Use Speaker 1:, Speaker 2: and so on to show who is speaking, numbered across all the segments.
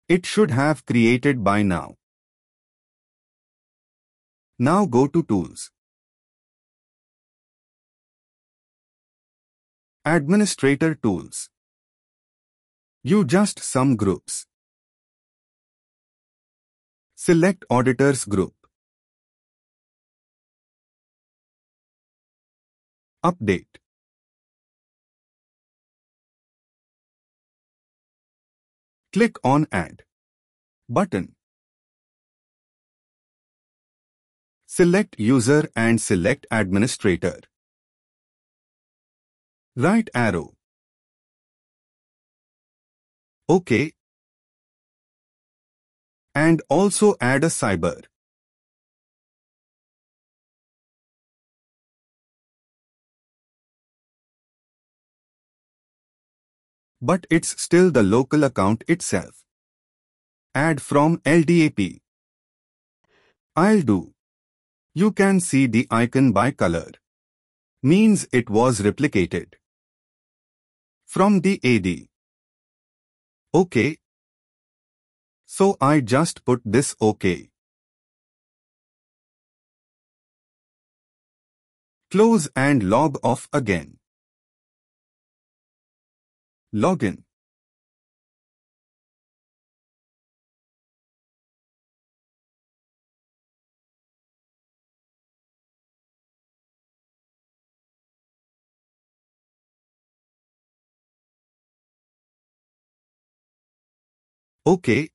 Speaker 1: It should have created by now. Now go to Tools. Administrator Tools. You just some groups. Select Auditors group. Update. Click on Add button. Select User and select Administrator. Right arrow. OK. And also add a Cyber. But it's still the local account itself. Add from LDAP. I'll do. You can see the icon by color. Means it was replicated. From the AD. OK. So I just put this OK. Close and log off again. Login. OK.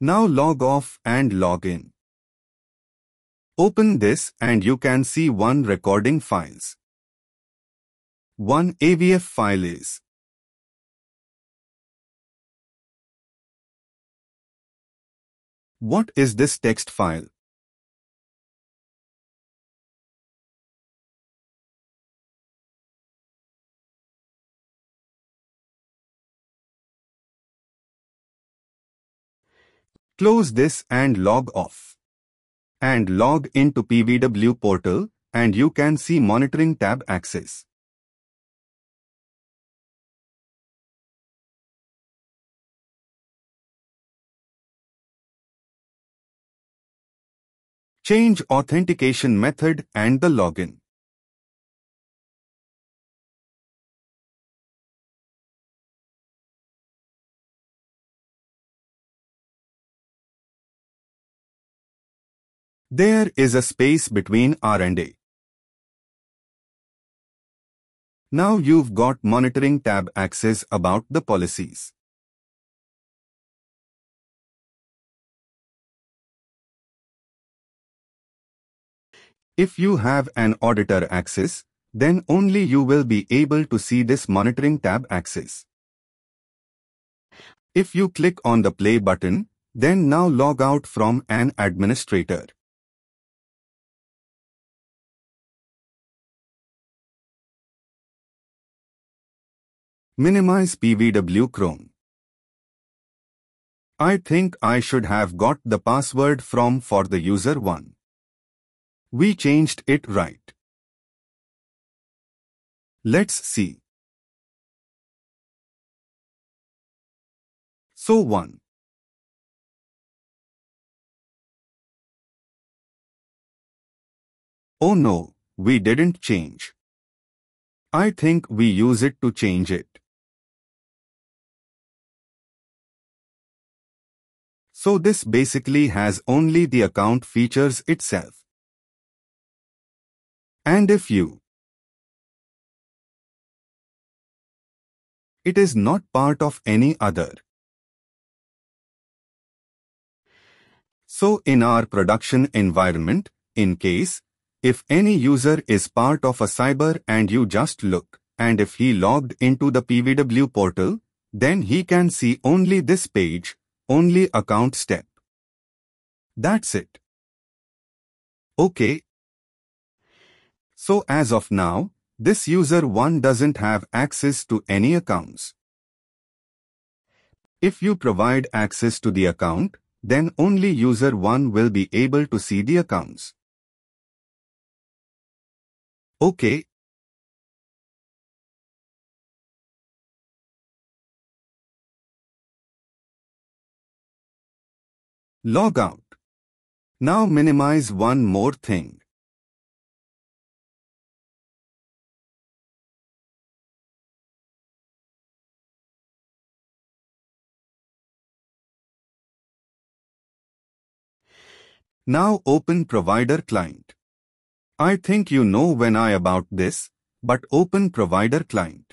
Speaker 1: Now log off and log in. Open this and you can see one recording files. One AVF file is. What is this text file? Close this and log off. And log into PVW portal and you can see Monitoring tab access. Change authentication method and the login. There is a space between R and A. Now you've got Monitoring tab access about the policies. If you have an auditor access, then only you will be able to see this Monitoring tab access. If you click on the play button, then now log out from an administrator. Minimize PVW Chrome. I think I should have got the password from for the user one. We changed it right. Let's see. So 1. Oh no, we didn't change. I think we use it to change it. So this basically has only the account features itself. And if you, it is not part of any other. So in our production environment, in case, if any user is part of a cyber and you just look, and if he logged into the PVW portal, then he can see only this page, only account step. That's it. Okay. So as of now, this user 1 doesn't have access to any accounts. If you provide access to the account, then only user 1 will be able to see the accounts. Okay. Log out. Now minimize one more thing. Now open Provider Client. I think you know when I about this, but open Provider Client.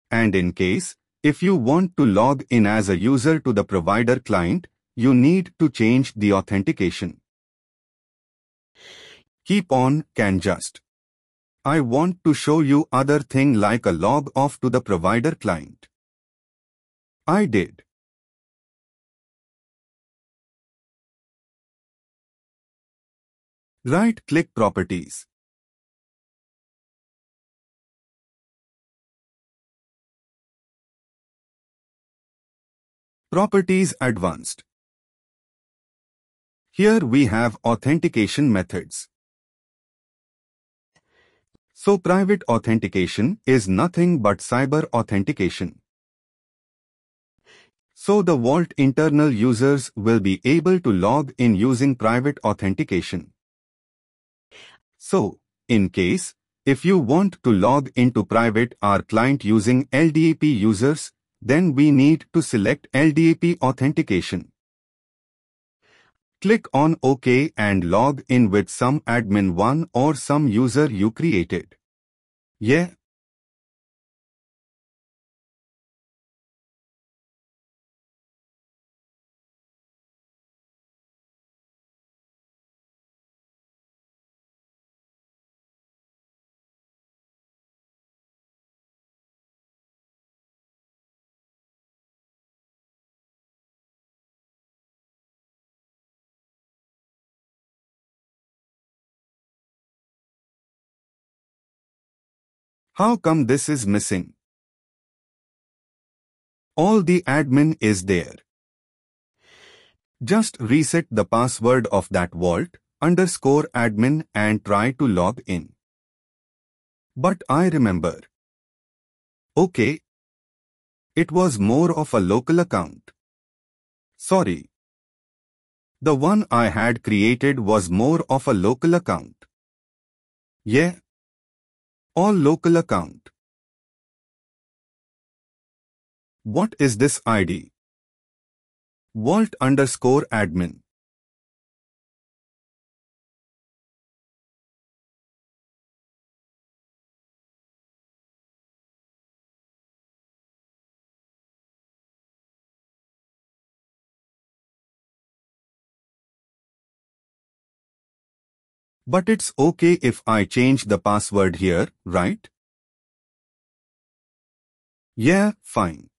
Speaker 1: And in case, if you want to log in as a user to the Provider Client, you need to change the authentication. Keep on, can just. I want to show you other thing like a log off to the Provider Client. I did. Right-click Properties. Properties Advanced. Here we have authentication methods. So private authentication is nothing but cyber authentication. So the Vault internal users will be able to log in using private authentication. So, in case, if you want to log into private R client using LDAP users, then we need to select LDAP authentication. Click on OK and log in with some admin one or some user you created. Yeah. How come this is missing? All the admin is there. Just reset the password of that vault_admin and try to log in. But I remember. Okay. It was more of a local account. Sorry. The one I had created was more of a local account. Yeah. All local account. What is this ID? Vault_admin. But it's okay if I change the password here, right? Yeah, fine.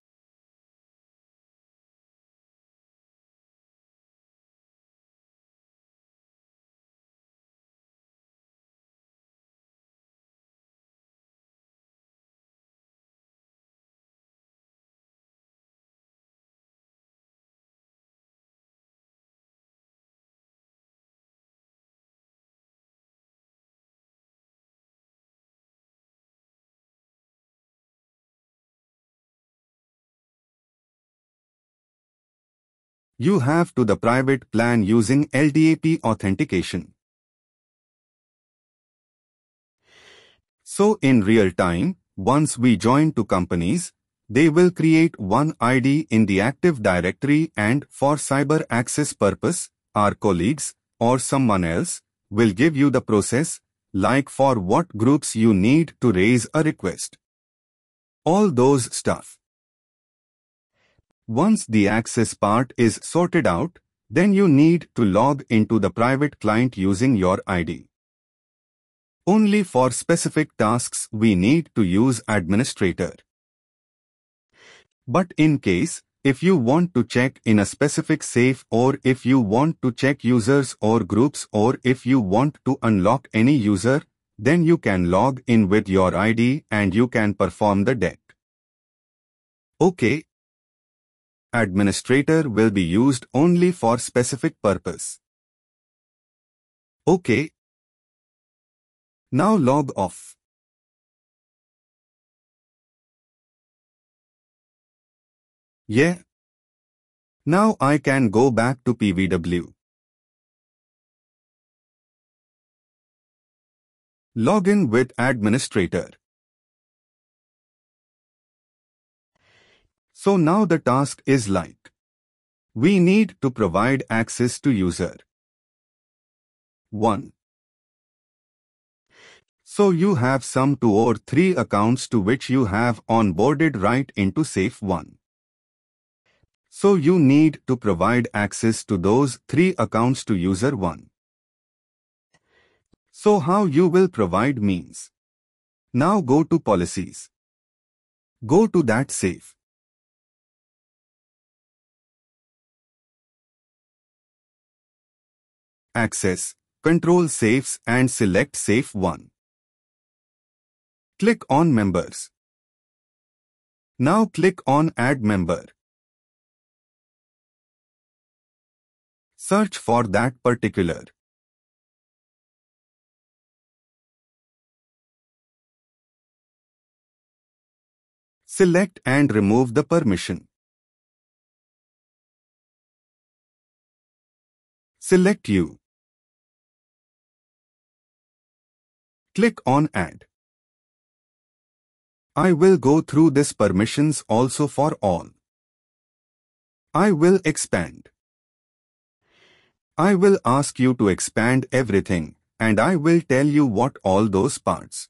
Speaker 1: You have to the private plan using LDAP authentication. So in real time, once we join two companies, they will create one ID in the Active Directory and for cyber access purpose, our colleagues or someone else will give you the process, like for what groups you need to raise a request. All those stuff. Once the access part is sorted out, then you need to log into the private client using your ID. Only for specific tasks we need to use administrator. But in case, if you want to check in a specific safe or if you want to check users or groups or if you want to unlock any user, then you can log in with your ID and you can perform the deck. Okay. Administrator will be used only for specific purpose. Okay. Now log off. Yeah. Now I can go back to PVW. Login with administrator. So now the task is like, we need to provide access to user 1. So you have some 2 or 3 accounts to which you have onboarded right into Safe 1. So you need to provide access to those 3 accounts to user 1. So how you will provide means. Now go to policies. Go to that safe. Access, control safes and select safe 1. Click on members. Now click on add member. Search for that particular. Select and remove the permission. Select you. Click on add. I will go through this permissions also for all. I will expand. I will ask you to expand everything, and I will tell you what all those parts.